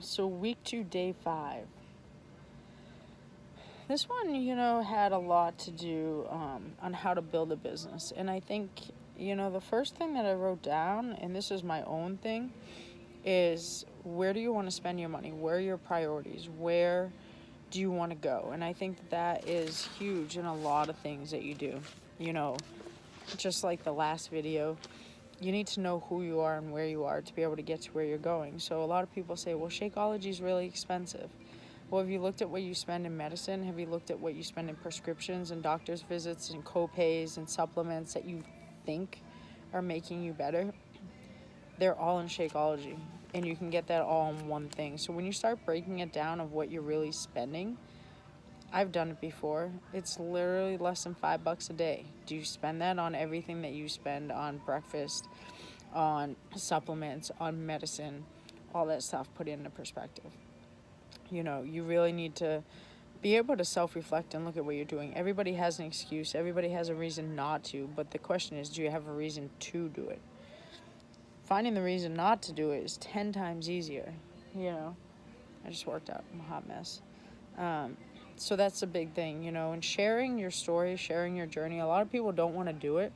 So week 2, day 5. This one, had a lot to do on how to build a business. And I think, the first thing that I wrote down, and this is my own thing, is where do you want to spend your money? Where are your priorities? Where do you want to go? And I think that is huge in a lot of things that you do. Just like the last video, you need to know who you are and where you are to be able to get to where you're going. So a lot of people say, well, Shakeology is really expensive. Well, have you looked at what you spend in medicine? Have you looked at what you spend in prescriptions and doctor's visits and co-pays and supplements that you think are making you better? They're all in Shakeology, and you can get that all in one thing. So when you start breaking it down of what you're really spending, I've done it before. It's literally less than $5 a day. Do you spend that on everything that you spend on breakfast, on supplements, on medicine, all that stuff? Put it into perspective. You really need to be able to self-reflect and look at what you're doing. Everybody has an excuse. Everybody has a reason not to. But the question is, do you have a reason to do it? Finding the reason not to do it is 10 times easier. I just worked out. I'm a hot mess. So that's a big thing, and sharing your story, sharing your journey. A lot of people don't want to do it.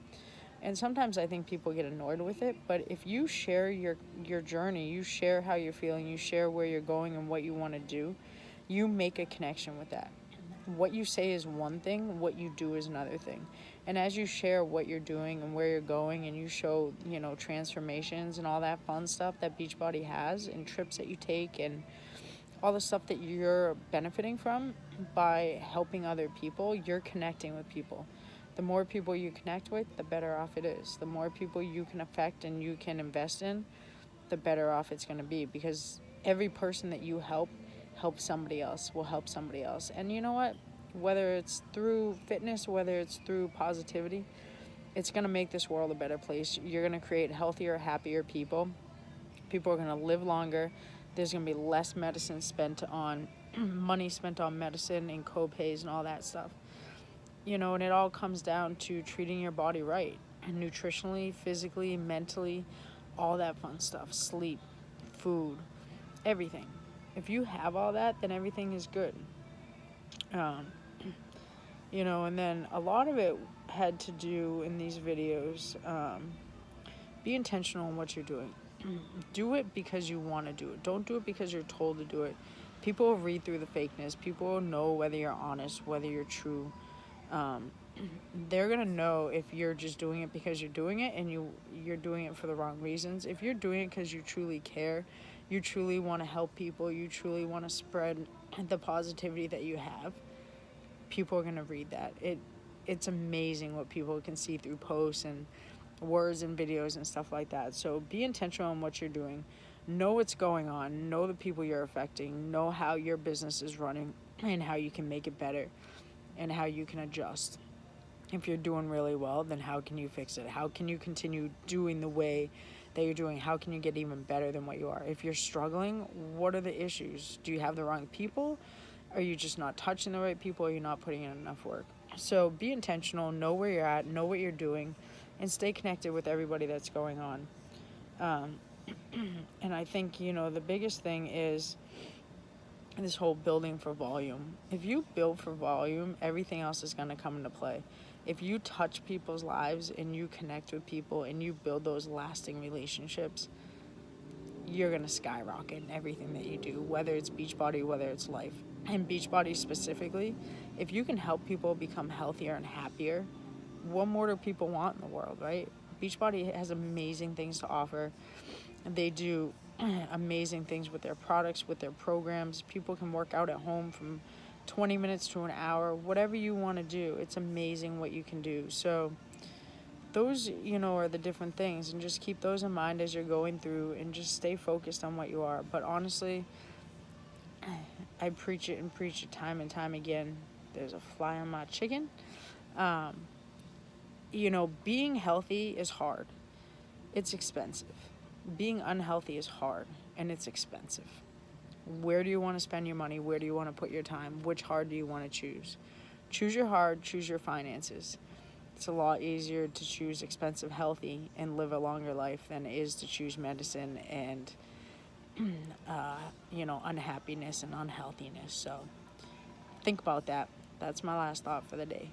And sometimes I think people get annoyed with it. But if you share your journey, you share how you're feeling, you share where you're going and what you want to do, you make a connection with that. What you say is one thing, what you do is another thing. And as you share what you're doing and where you're going, and you show, transformations and all that fun stuff that Beachbody has, and trips that you take, and all the stuff that you're benefiting from by helping other people, you're connecting with people. The more people you connect with, the better off it is. The more people you can affect and you can invest in, the better off it's going to be, because every person that you help somebody else, will help somebody else. And you know what? Whether it's through fitness, whether it's through positivity, it's going to make this world a better place. You're going to create healthier, happier people. People are going to live longer. There's going to be less medicine spent on money spent on medicine and co-pays and all that stuff. And it all comes down to treating your body right, and nutritionally, physically, mentally, all that fun stuff. Sleep, food, everything. If you have all that, then everything is good. And then a lot of it had to do in these videos, be intentional in what you're doing. Do it because you want to do it. Don't do it because you're told to do it. People will read through the fakeness. People will know whether you're honest, whether you're true. They're going to know if you're just doing it because you're doing it and you're doing it for the wrong reasons. If you're doing it because you truly care, you truly want to help people, you truly want to spread the positivity that you have, people are going to read that. It's amazing what people can see through posts and words and videos and stuff like that. So be intentional in what you're doing. Know what's going on. Know the people you're affecting. Know how your business is running and how you can make it better and how you can adjust. If you're doing really well, then how can you fix it? How can you continue doing the way that you're doing? How can you get even better than what you are? If you're struggling, what are the issues? Do you have the wrong people? Are you just not touching the right people? Or are you not putting in enough work? So be intentional, know where you're at, know what you're doing, and stay connected with everybody that's going on. And I think, the biggest thing is this whole building for volume. If you build for volume, everything else is going to come into play. If you touch people's lives and you connect with people and you build those lasting relationships, you're going to skyrocket in everything that you do, whether it's Beachbody, whether it's life. And Beachbody specifically, if you can help people become healthier and happier, what more do people want in the world, right? Beachbody has amazing things to offer. They do amazing things with their products, with their programs. People can work out at home from 20 minutes to an hour, whatever you want to do. It's amazing what you can do. So those, are the different things, and just keep those in mind as you're going through and just stay focused on what you are. But honestly, I preach it time and time again. There's a fly on my chicken. Being healthy is hard. It's expensive. Being unhealthy is hard, and it's expensive. Where do you want to spend your money? Where do you want to put your time? Which hard do you want to choose? Choose your hard, choose your finances. It's a lot easier to choose expensive healthy and live a longer life than it is to choose medicine and unhappiness and unhealthiness. So think about that. That's my last thought for the day.